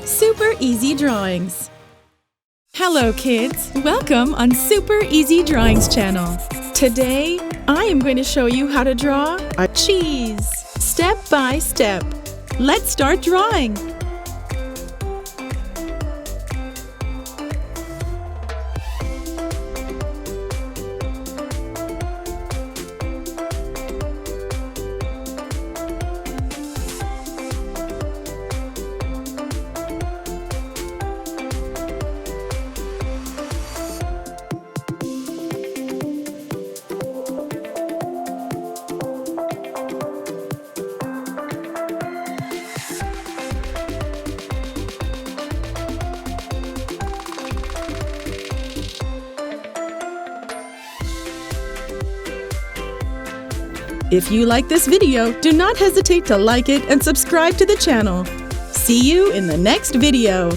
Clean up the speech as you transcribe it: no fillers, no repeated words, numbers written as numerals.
Super Easy Drawings. Hello kids, welcome on Super Easy Drawings channel. Today, I am going to show you how to draw a cheese, step by step. Let's start drawing. If you like this video, do not hesitate to like it and subscribe to the channel. See you in the next video.